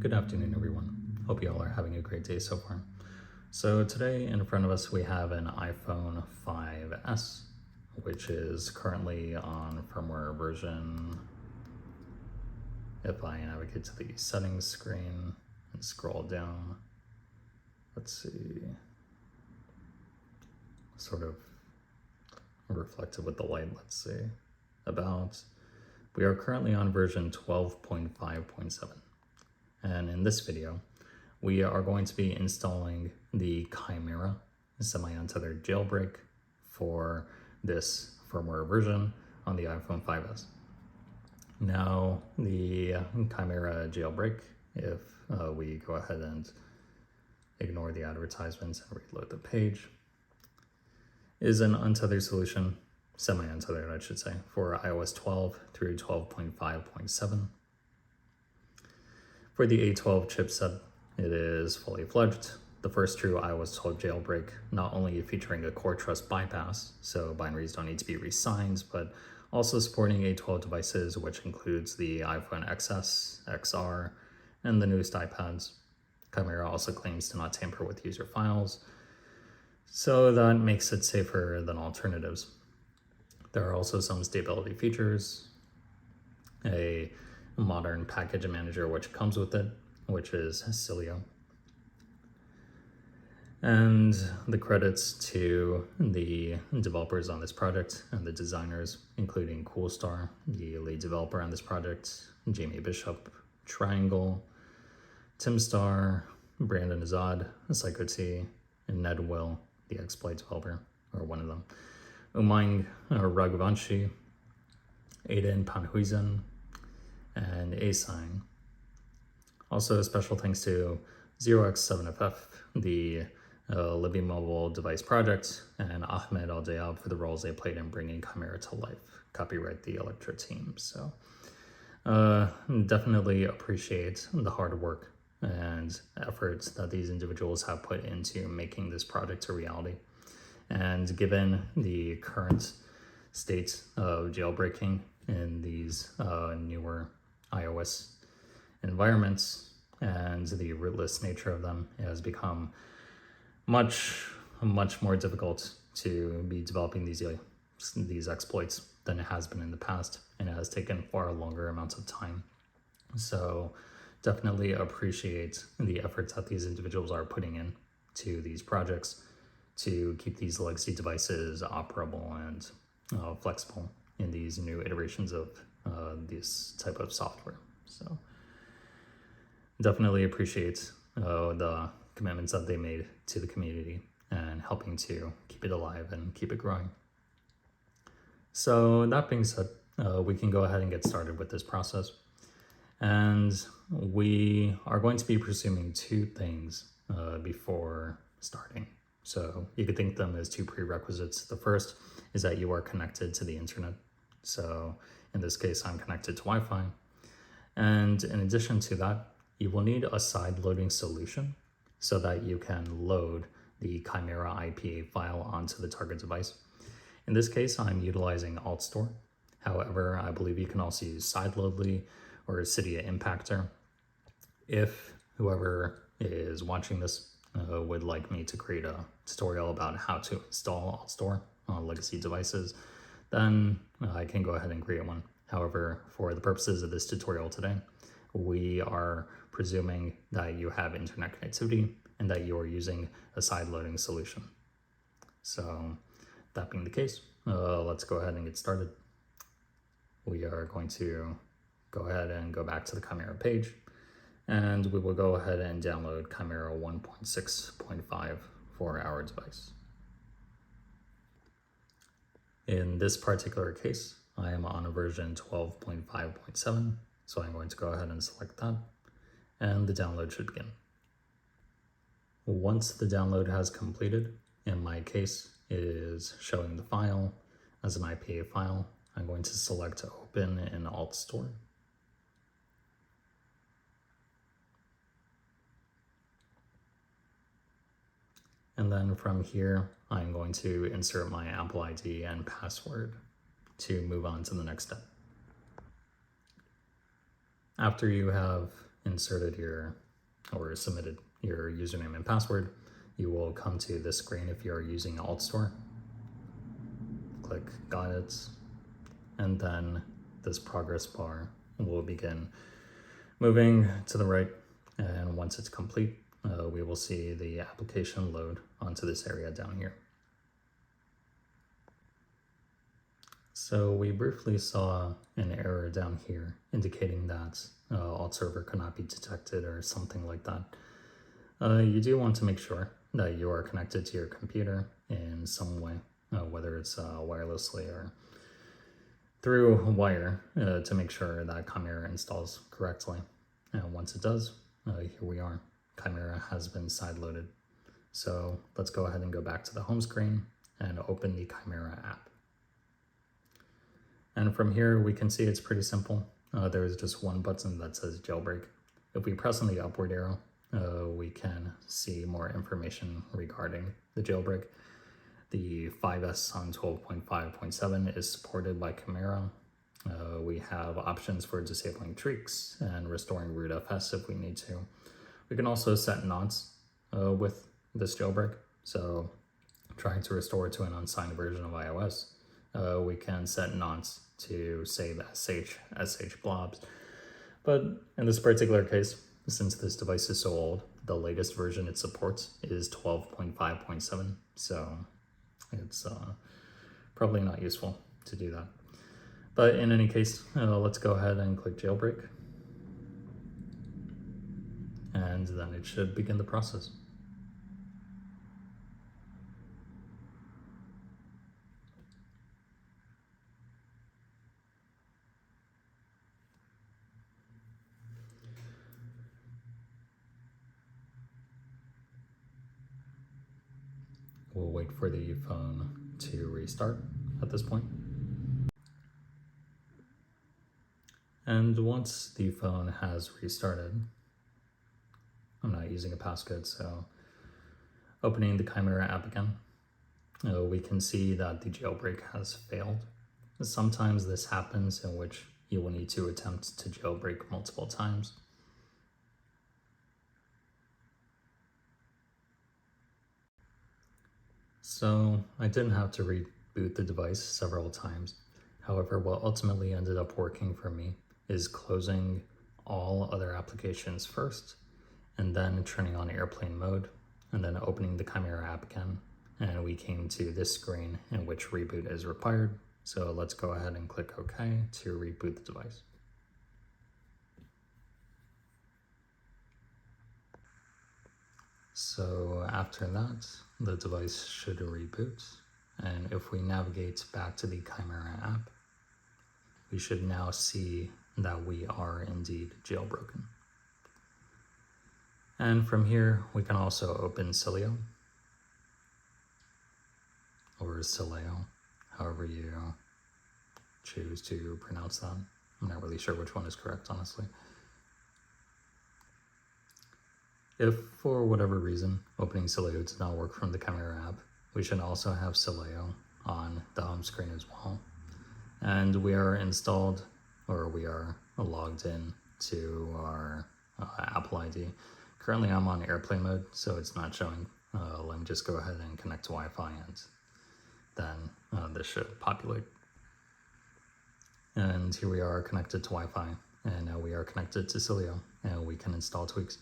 Good afternoon, everyone. Hope you all are having a great day so far. So today in front of us we have an iPhone 5S, which is currently on firmware version. If I navigate to the settings screen and scroll down, let's see, sort of reflected with the light, let's see, we are currently on version 12.5.7. And in this video, we are going to be installing the Chimera semi-untethered jailbreak for this firmware version on the iPhone 5S. Now, the Chimera jailbreak, if we go ahead and ignore the advertisements and reload the page, is an untethered solution, semi-untethered I should say, for iOS 12 through 12.5.7. For the A12 chipset, it is fully fledged, the first true iOS 12 jailbreak, not only featuring a core trust bypass, so binaries don't need to be re-signed, but also supporting A12 devices, which includes the iPhone XS, XR, and the newest iPads. Chimera also claims to not tamper with user files, so that makes it safer than alternatives. There are also some stability features, a modern package manager which comes with it, which is Cilio. And the credits to the developers on this project and the designers, including Coolstar, the lead developer on this project, Jamie Bishop, Triangle, Tim Starr, Brandon Azad, Psycho T, and Ned Will, the exploit developer, or one of them, Umang Raghuvanshi, Aiden Panhuizen, and Asign. Also, special thanks to 0x7FF, the Libby Mobile Device Project, and Ahmed Al-Dayab for the roles they played in bringing Chimera to life. Copyright the Electra team. So definitely appreciate the hard work and efforts that these individuals have put into making this project a reality. And given the current state of jailbreaking in these newer iOS environments and the rootless nature of them, it has become much more difficult to be developing these exploits than it has been in the past, and it has taken far longer amounts of time. So definitely appreciate the efforts that these individuals are putting in to these projects to keep these legacy devices operable and flexible in these new iterations of this type of software. So definitely appreciate the commitments that they made to the community and helping to keep it alive and keep it growing. So that being said, we can go ahead and get started with this process. And we are going to be presuming two things before starting. So you could think of them as two prerequisites. The first is that you are connected to the internet. So in this case, I'm connected to Wi-Fi. And in addition to that, you will need a side loading solution so that you can load the Chimera IPA file onto the target device. In this case, I'm utilizing AltStore. However, I believe you can also use Sideloadly or Cydia Impactor. If whoever is watching this would like me to create a tutorial about how to install AltStore on legacy devices, then I can go ahead and create one. However, for the purposes of this tutorial today, we are presuming that you have internet connectivity and that you are using a side loading solution. So that being the case, let's go ahead and get started. We are going to go ahead and go back to the Chimera page, and we will go ahead and download Chimera 1.6.5 for our device. In this particular case, I am on a version 12.5.7, so I'm going to go ahead and select that, and the download should begin. Once the download has completed, in my case, it is showing the file as an IPA file. I'm going to select Open in AltStore. And then from here, I'm going to insert my Apple ID and password to move on to the next step. After you have inserted your or submitted your username and password, you will come to this screen if you're using Alt Store. Click Got It, and then this progress bar will begin moving to the right, and once it's complete, we will see the application load onto this area down here. So we briefly saw an error down here indicating that alt server could not be detected or something like that. You do want to make sure that you are connected to your computer in some way, whether it's wirelessly or through a wire, to make sure that Chimera installs correctly. And once it does, here we are. Chimera has been sideloaded. So let's go ahead and go back to the home screen and open the Chimera app. And from here, we can see it's pretty simple. There's just one button that says jailbreak. If we press on the upward arrow, we can see more information regarding the jailbreak. The 5S on 12.5.7 is supported by Chimera. We have options for disabling tweaks and restoring rootfs if we need to. We can also set nonce with this jailbreak. So trying to restore to an unsigned version of iOS, we can set nonce to save sh blobs. But in this particular case, since this device is so old, the latest version it supports is 12.5.7. So it's probably not useful to do that. But in any case, let's go ahead and click jailbreak. And then it should begin the process. We'll wait for the phone to restart at this point. And once the phone has restarted, I'm not using a passcode, so opening the Chimera app again, we can see that the jailbreak has failed. Sometimes this happens in which you will need to attempt to jailbreak multiple times. So I didn't have to reboot the device several times. However, what ultimately ended up working for me is closing all other applications first, and then turning on airplane mode, and then opening the Chimera app again. And we came to this screen in which reboot is required. So let's go ahead and click OK to reboot the device. So after that, the device should reboot. And if we navigate back to the Chimera app, we should now see that we are indeed jailbroken. And from here, we can also open Cilio, or Cileo, however you choose to pronounce that. I'm not really sure which one is correct, honestly. If for whatever reason opening Cilio did not work from the Chimera app, we should also have Cilio on the home screen as well. And we are installed, or we are logged in to our Apple ID. Currently I'm on airplane mode, so it's not showing. Let me just go ahead and connect to Wi-Fi, and then this should populate. And here we are connected to Wi-Fi, and now we are connected to Cilio, and we can install tweaks.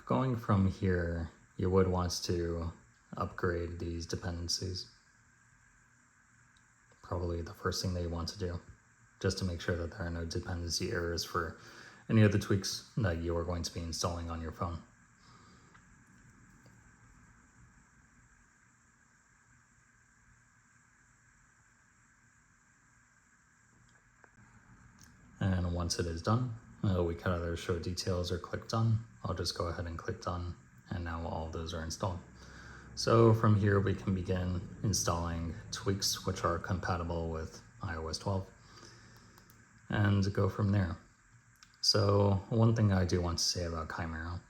Going from here, you would want to upgrade these dependencies. Probably the first thing that you want to do, just to make sure that there are no dependency errors for any of the tweaks that you are going to be installing on your phone. And once it is done, we can either show details or click done. I'll just go ahead and click done, and now all of those are installed. So from here, we can begin installing tweaks which are compatible with iOS 12 and go from there. So one thing I do want to say about Chimera,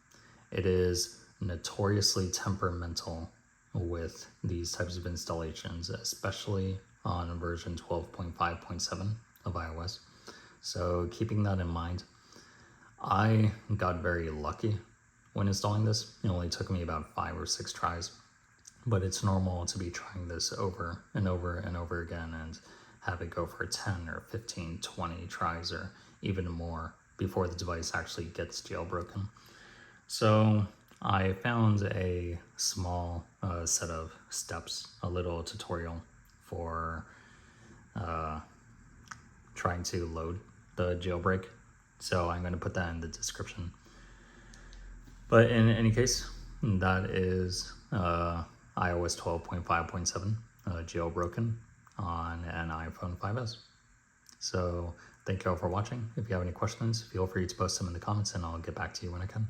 it is notoriously temperamental with these types of installations, especially on version 12.5.7 of iOS. So keeping that in mind, I got very lucky when installing this. It only took me about 5 or 6 tries, but it's normal to be trying this over and over and over again and have it go for 10 or 15, 20 tries or even more before the device actually gets jailbroken. So I found a small set of steps, a little tutorial for trying to load the jailbreak. So I'm going to put that in the description. But in any case, that is iOS 12.5.7 jailbroken on an iPhone 5S. So thank you all for watching. If you have any questions, feel free to post them in the comments and I'll get back to you when I can.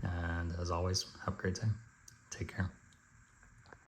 And as always, have a great day. Take care.